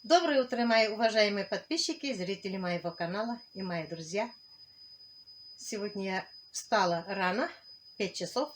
Доброе утро, мои уважаемые подписчики, зрители моего канала и мои друзья. Сегодня я встала рано, 5 часов,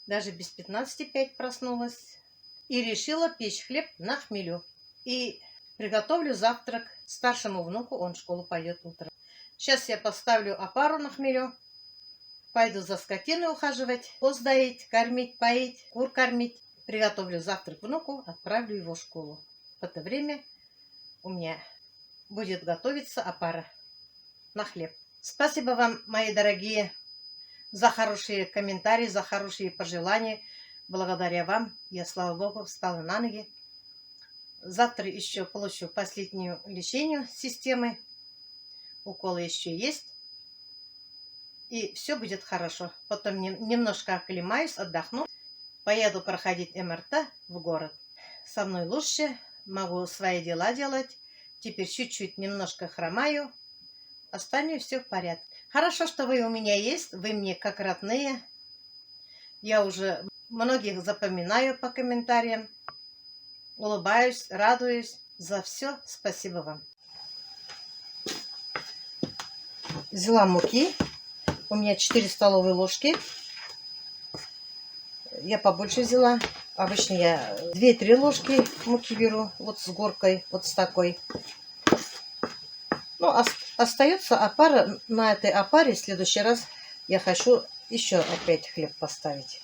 даже без 15:05 проснулась. И решила печь хлеб на хмелю. И приготовлю завтрак старшему внуку, он в школу пойдет утром. Сейчас я поставлю опару на хмелю, пойду за скотиной ухаживать, коз доить, кормить, поить, кур кормить. Приготовлю завтрак внуку, отправлю его в школу. В это время у меня будет готовиться опара на хлеб. Спасибо вам, мои дорогие, за хорошие комментарии, за хорошие пожелания. Благодаря вам я, слава Богу, встала на ноги. Завтра еще получу последнюю лечение системы. Уколы еще есть. И все будет хорошо. Потом немножко оклемаюсь, отдохну. Поеду проходить МРТ в город. Со мной лучше. Могу свои дела делать. Теперь чуть-чуть немножко хромаю. Остальное все в порядке. Хорошо, что вы у меня есть. Вы мне как родные. Я уже многих запоминаю по комментариям. Улыбаюсь, радуюсь. За все спасибо вам. Взяла муки. У меня 4 столовые ложки. Я побольше взяла. Обычно я 2-3 ложки муки беру. Вот с горкой, вот с такой. Ну, остается опара. На этой опаре в следующий раз я хочу еще опять хлеб поставить.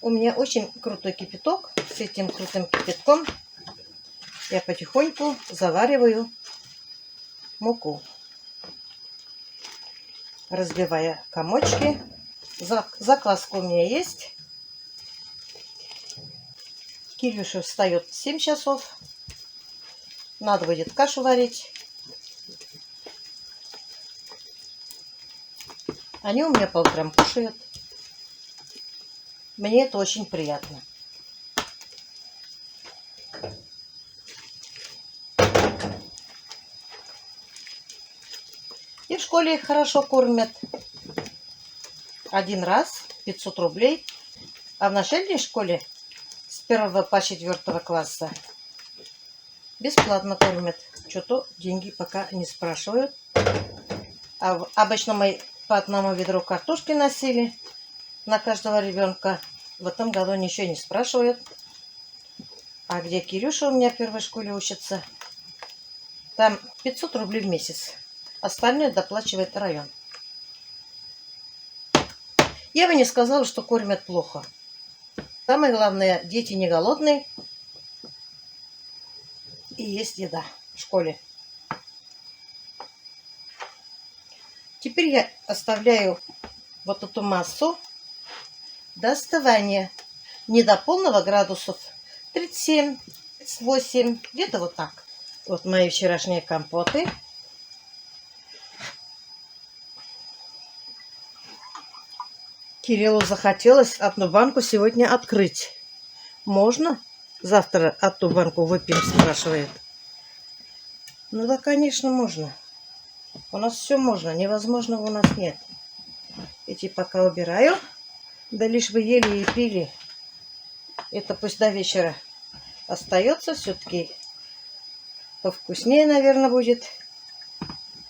У меня очень крутой кипяток. С этим крутым кипятком я потихоньку завариваю муку, разбивая комочки. Закваска у меня есть. Кирюша встает в 7 часов. Надо будет кашу варить. Они у меня по утрам кушают. Мне это очень приятно. И в школе их хорошо кормят. Один раз 500 рублей. А в начальной школе с 1 по 4 класса бесплатно кормят. Что-то деньги пока не спрашивают. А обычно мы по одному ведру картошки носили на каждого ребенка. В этом году ничего не спрашивают. А где Кирюша у меня в первой школе учится, там 500 рублей в месяц. Остальное доплачивает район. Я бы не сказала, что кормят плохо. Самое главное, дети не голодные. И есть еда в школе. Теперь я оставляю вот эту массу до остывания. Не до полного градусов. 37, 38, где-то вот так. Вот мои вчерашние компоты. Кириллу захотелось одну банку сегодня открыть. Можно? Завтра одну банку выпьем, спрашивает. Ну да, конечно, можно. У нас все можно, невозможного у нас нет. Эти пока убираю. Да лишь бы ели и пили. Это пусть до вечера остается. Все-таки повкуснее, наверное, будет.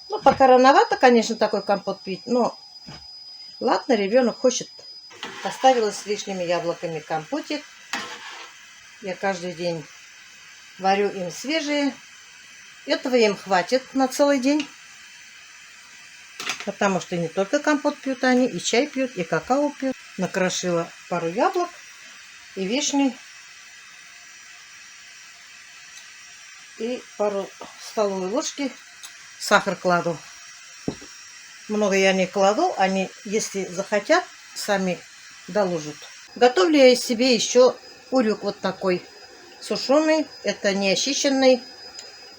Ну, пока рановато, конечно, такой компот пить. Но ладно, ребенок хочет. Оставила с лишними яблоками компотик. Я каждый день варю им свежие. Этого им хватит на целый день. Потому что не только компот пьют они, и чай пьют, и какао пьют. Накрошила пару яблок и вишни. И пару столовой ложки сахар кладу. Много я не кладу. Они, если захотят, сами доложат. Готовлю я себе еще урюк вот такой сушеный. Это не очищенный.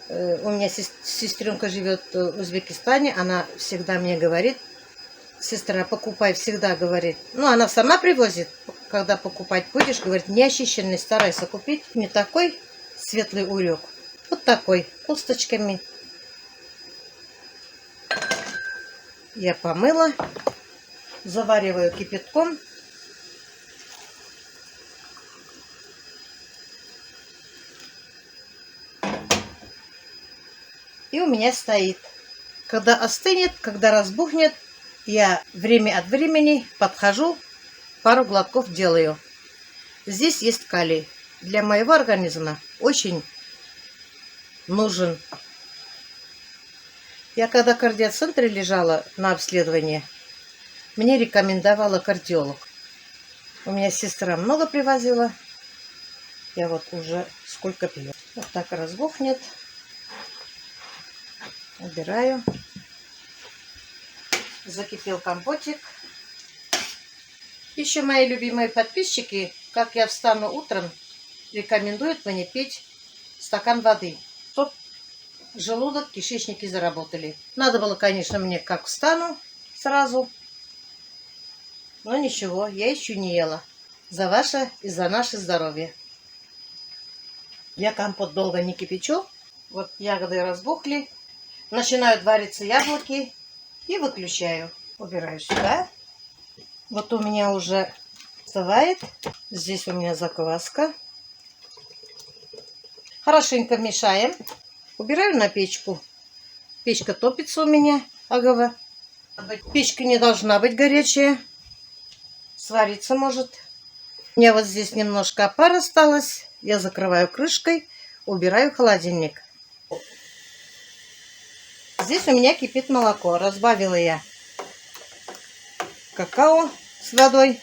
У меня сестренка живет в Узбекистане. Она всегда мне говорит: сестра, покупай, всегда говорит. Ну, она сама привозит. Когда покупать будешь, говорит, не очищенный, старайся купить. Не такой светлый урюк. Вот такой, косточками. Я помыла. Завариваю кипятком. И у меня стоит. Когда остынет, когда разбухнет, я время от времени подхожу, пару глотков делаю. Здесь есть калий. Для моего организма очень нужен. Я когда в кардиоцентре лежала на обследовании, мне рекомендовала кардиолог. У меня сестра много привозила. Я вот уже сколько пью. Вот так разбухнет. Убираю. Закипел компотик. Еще мои любимые подписчики, как я встану утром, рекомендуют мне пить стакан воды, чтоб желудок, кишечники заработали. Надо было, конечно, мне как встану сразу. Но ничего, я еще не ела. За ваше и за наше здоровье. Я компот долго не кипячу. Вот ягоды разбухли. Начинают вариться яблоки. И выключаю. Убираю сюда. Вот у меня уже остывает. Здесь у меня закваска. Хорошенько мешаем. Убираю на печку. Печка топится у меня. Агава. Печка не должна быть горячая. Свариться может. У меня вот здесь немножко опар осталось. Я закрываю крышкой. Убираю в холодильник. Здесь у меня кипит молоко. Разбавила я какао с водой,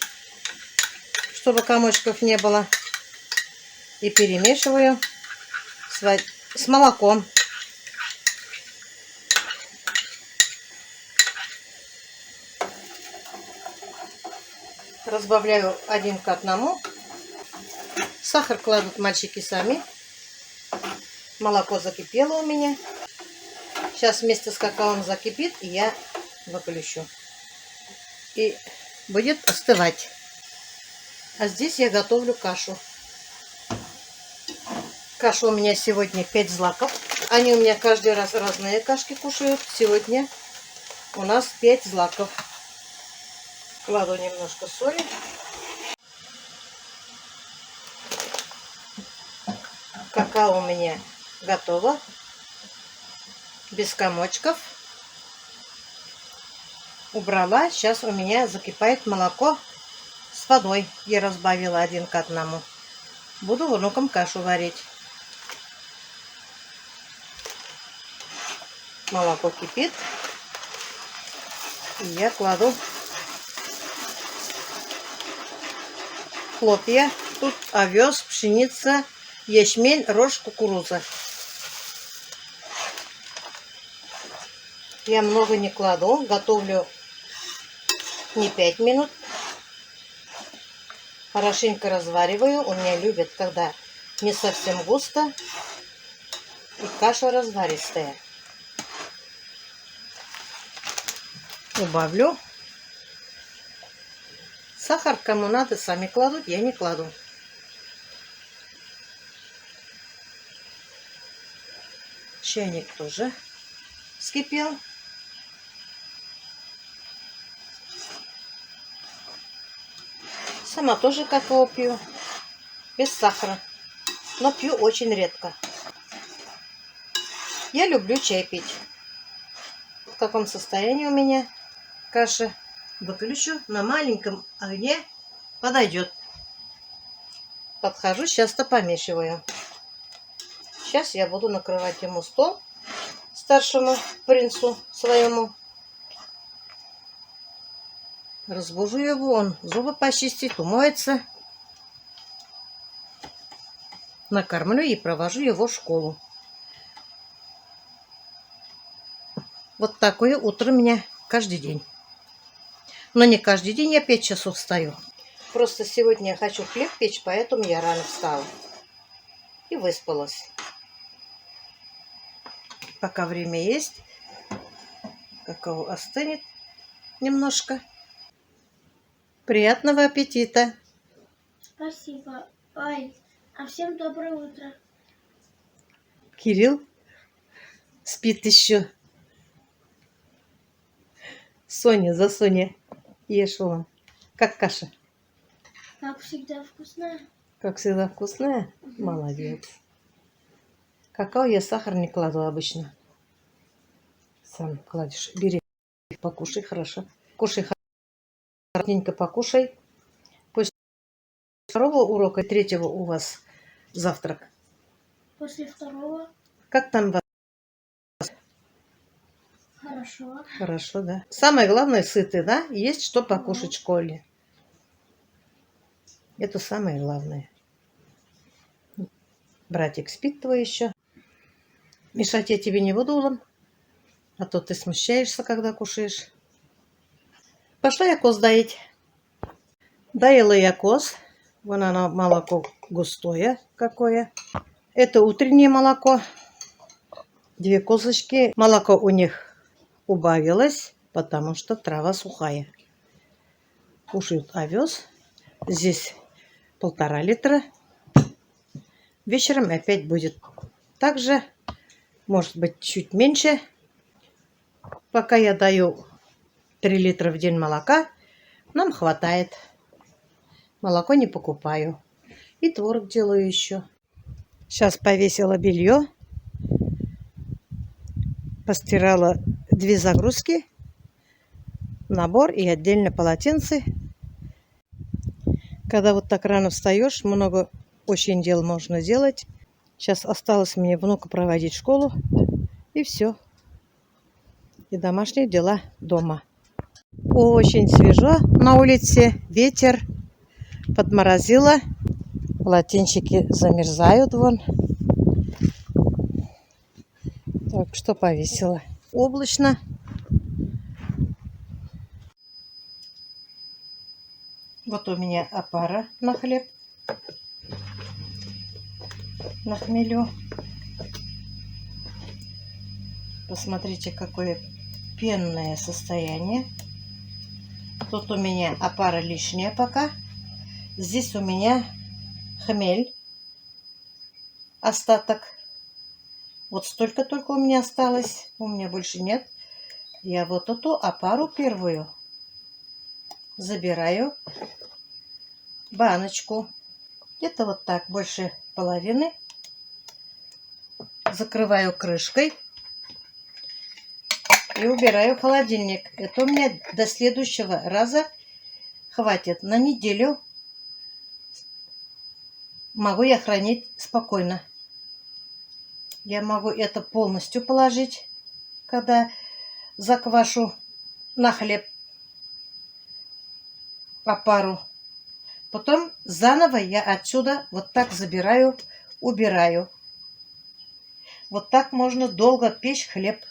чтобы комочков не было. И перемешиваю с молоком. Разбавляю 1 к 1. Сахар кладут мальчики сами. Молоко закипело у меня. Сейчас вместе с какао закипит, и я выключу. И будет остывать. А здесь я готовлю кашу. Каша у меня сегодня 5 злаков. Они у меня каждый раз разные кашки кушают. Сегодня у нас 5 злаков. Кладу немножко соли. Какао у меня готово. Без комочков. Убрала. Сейчас у меня закипает молоко с водой. Я разбавила 1 к 1. Буду внукам кашу варить. Молоко кипит. И я кладу хлопья. Тут овес, пшеница, ячмень, рожь, кукуруза. Я много не кладу. Готовлю не 5 минут. Хорошенько развариваю. У меня любят, когда не совсем густо. И каша разваристая. Убавлю. Сахар кому надо, сами кладут. Я не кладу. Чайник тоже вскипел. Сама тоже какао пью. Без сахара. Но пью очень редко. Я люблю чай пить. В каком состоянии у меня каша? Выключу на маленьком огне. Подойдет. Подхожу, часто помешиваю. Сейчас я буду накрывать ему стол. Старшему принцу своему. Разбужу его, он зубы почистит, умоется. Накормлю и провожу его в школу. Вот такое утро у меня каждый день. Но не каждый день я 5 часов встаю. Просто сегодня я хочу хлеб печь, поэтому я рано встала. И выспалась. Пока время есть. Какао остынет немножко. Приятного аппетита! Спасибо. Ой, а всем доброе утро. Кирилл спит еще. Соня, за Соня. Ешь вон. Как каша? Как всегда вкусная. Как всегда вкусная? Молодец. Какао я сахар не кладу обычно. Сам кладешь. Бери, покушай хорошо. Кушай хорошенько, покушай. После второго урока, третьего у вас завтрак. После второго Как там вас? хорошо. Хорошо, да. Самое главное, сытый, да? Есть что покушать в школе. Это самое главное. Братик спит твой еще. Мешать я тебе не буду, Улан. А то ты смущаешься, когда кушаешь. Пошла я коз доить. Доила я коз. Вон оно, молоко густое какое. Это утреннее молоко. 2 козочки. Молоко у них убавилось, потому что трава сухая. Кушают овес. Здесь 1,5 литра. Вечером опять будет так же. Может быть, чуть меньше. Пока я даю 3 литра в день молока, нам хватает. Молоко не покупаю. И творог делаю еще. Сейчас повесила белье. Постирала 2 загрузки. Набор и отдельно полотенце. Когда вот так рано встаешь, много очень дел можно делать. Сейчас осталось мне внука проводить в школу. И все. И домашние дела дома. Очень свежо на улице. Ветер. Подморозило. Полотенчики замерзают вон. Так что повесила. Облачно. Вот у меня опара на хлеб. На хмелю. Посмотрите, какое пенное состояние. Тут у меня опара лишняя пока. Здесь у меня хмель. Остаток. Вот столько только у меня осталось. У меня больше нет. Я вот эту опару первую забираю в баночку. Где-то вот так, больше половины. Закрываю крышкой. И убираю в холодильник. Это у меня до следующего раза хватит. На неделю могу я хранить спокойно. Я могу это полностью положить, когда заквашу на хлеб опару. Потом заново я отсюда вот так забираю, убираю. Вот так можно долго печь хлеб.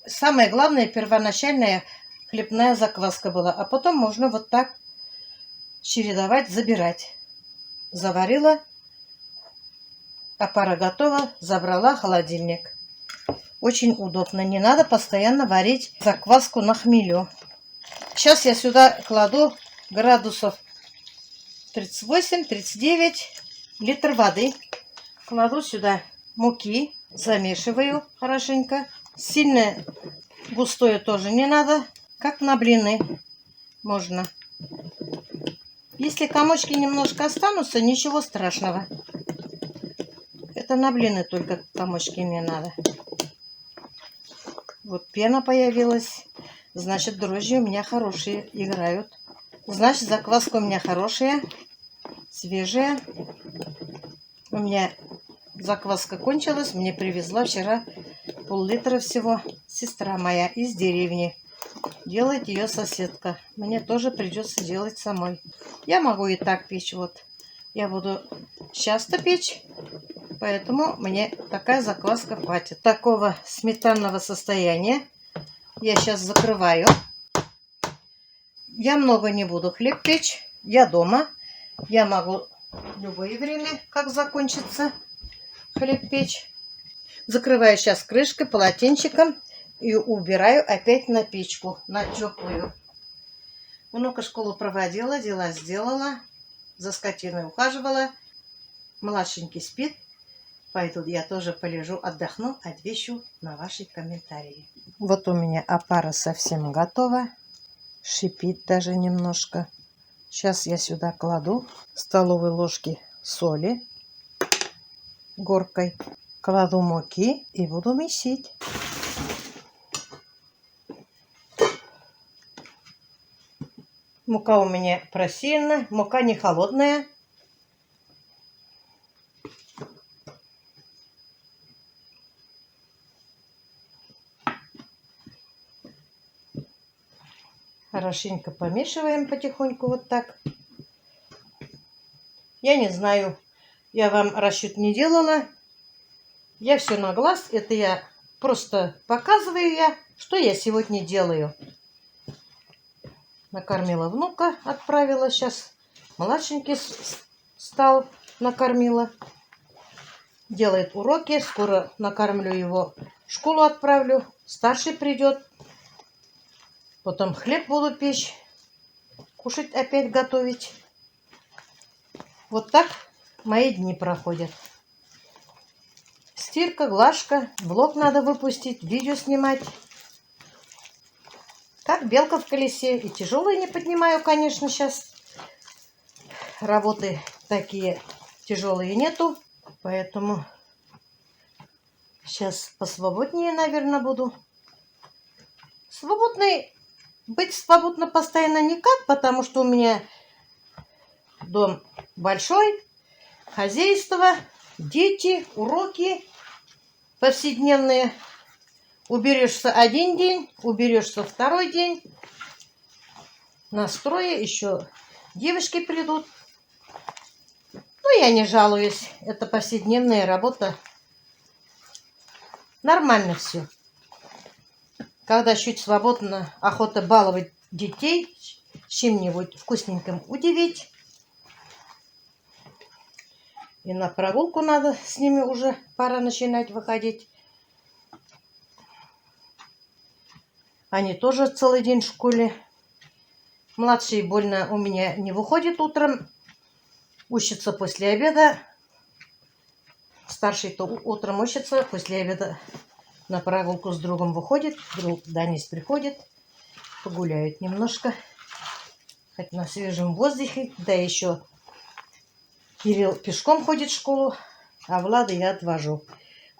Самое главное, первоначальная хлебная закваска была. А потом можно вот так чередовать, забирать. Заварила. Опара готова. Забрала в холодильник. Очень удобно. Не надо постоянно варить закваску на хмелю. Сейчас я сюда кладу градусов 38-39 литр воды. Кладу сюда муки. Замешиваю хорошенько. Сильно густое тоже не надо. Как на блины можно. Если комочки немножко останутся, ничего страшного. Это на блины только комочки мне надо. Вот пена появилась. Значит, дрожжи у меня хорошие играют. Значит, закваска у меня хорошая, свежая. У меня закваска кончилась. Мне привезла вчера пол-литра всего сестра моя из деревни. Делает ее соседка. Мне тоже придется делать самой. Я могу и так печь. Вот. Я буду часто печь. Поэтому мне такая закваска хватит. Такого сметанного состояния. Я сейчас закрываю. Я много не буду хлеб печь. Я дома. Я могу в любое время, как закончится, хлеб печь. Закрываю сейчас крышкой, полотенчиком и убираю опять на печку, на теплую. Внука школу проводила, дела сделала, за скотиной ухаживала. Младшенький спит. Пойду я тоже полежу, отдохну, отвечу на ваши комментарии. Вот у меня опара совсем готова. Шипит даже немножко. Сейчас я сюда кладу столовые ложки соли горкой. Кладу муки и буду месить. Мука у меня просеяна, мука не холодная. Хорошенько помешиваем потихоньку вот так. Я не знаю, я вам расчет не делала. Я все на глаз. Это я просто показываю что я сегодня делаю. Накормила внука, отправила. Сейчас младшенький стал, накормила. Делает уроки. Скоро накормлю его, в школу отправлю. Старший придет. Потом хлеб буду печь. Кушать опять готовить. Вот так мои дни проходят. Стирка, глажка, блог надо выпустить, видео снимать. Как белка в колесе. И тяжелые не поднимаю, конечно, сейчас. Работы такие тяжелые нету. Поэтому сейчас посвободнее, наверное, буду. Быть свободно постоянно никак, потому что у меня дом большой, хозяйство, дети, уроки повседневные. Уберешься один день, уберешься второй день. Настрое еще девушки придут. Ну, я не жалуюсь. Это повседневная работа. Нормально все. Когда чуть свободно, охота баловать детей, чем-нибудь вкусненьким удивить. И на прогулку надо с ними уже, пора начинать выходить. Они тоже целый день в школе. Младший больно у меня не выходит утром. Учится после обеда. Старший-то утром учится, после обеда на прогулку с другом выходит. Друг Данис приходит. Погуляют немножко. Хоть на свежем воздухе. Да еще Кирилл пешком ходит в школу, а Влада я отвожу.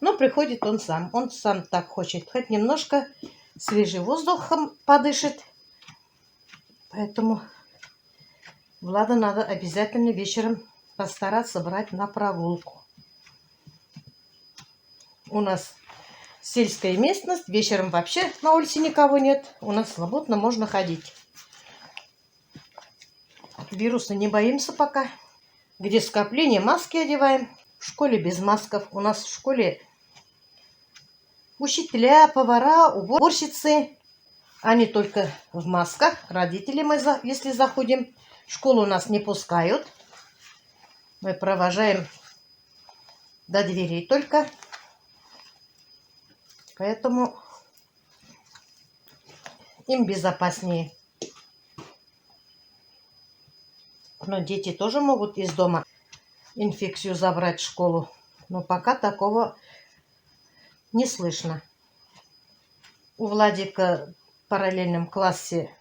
Но приходит он сам. Он сам так хочет. Хоть немножко свежим воздухом подышит. Поэтому Влада надо обязательно вечером постараться брать на прогулку. У нас сельская местность. Вечером вообще на улице никого нет. У нас свободно можно ходить. Вируса не боимся пока. Где скопление, маски одеваем. В школе без масков. У нас в школе учителя, повара, уборщицы. Они только в масках. Родители мы, если заходим, в школу нас не пускают. Мы провожаем до дверей только. Поэтому им безопаснее. Но дети тоже могут из дома инфекцию забрать в школу. Но пока такого не слышно. У Владика в параллельном классе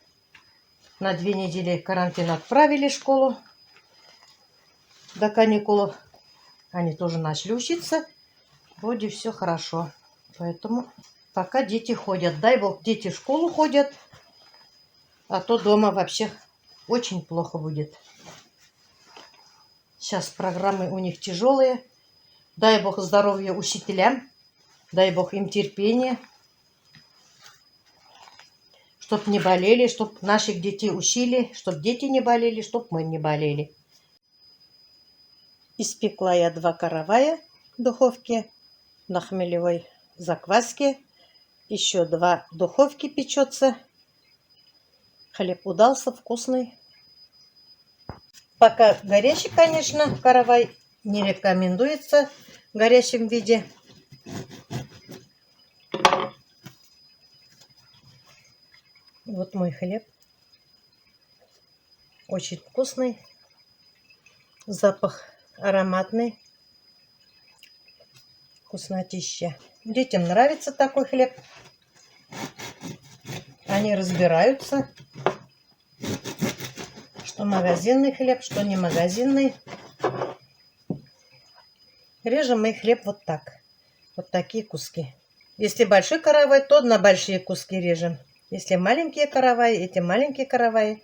на 2 недели карантин отправили в школу до каникул. Они тоже начали учиться. Вроде все хорошо. Поэтому пока дети ходят. Дай бог, дети в школу ходят. А то дома вообще очень плохо будет. Сейчас программы у них тяжелые. Дай бог здоровья учителям. Дай бог им терпения. Чтоб не болели, чтоб наших детей учили. Чтоб дети не болели, чтоб мы не болели. Испекла я 2 каравая в духовке на хмелевой закваске. Еще 2 в духовке печется. Хлеб удался, вкусный. Пока горячий, конечно, каравай не рекомендуется в горячем виде. Вот мой хлеб. Очень вкусный. Запах ароматный. Вкуснотища. Детям нравится такой хлеб. Они разбираются, что магазинный хлеб, что не магазинный. Режем мы хлеб вот так. Вот такие куски. Если большой каравай, то на большие куски режем. Если маленькие караваи, эти маленькие караваи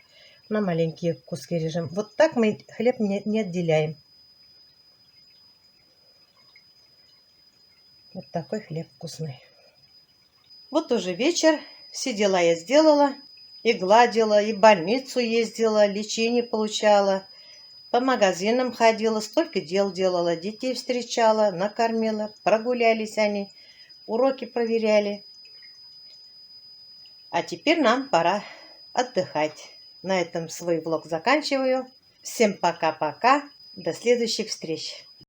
на маленькие куски режем. Вот так мы хлеб не отделяем. Вот такой хлеб вкусный. Вот уже вечер. Все дела я сделала. И гладила, и в больницу ездила, лечение получала. По магазинам ходила, столько дел делала. Детей встречала, накормила. Прогулялись они, уроки проверяли. А теперь нам пора отдыхать. На этом свой влог заканчиваю. Всем пока-пока. До следующих встреч.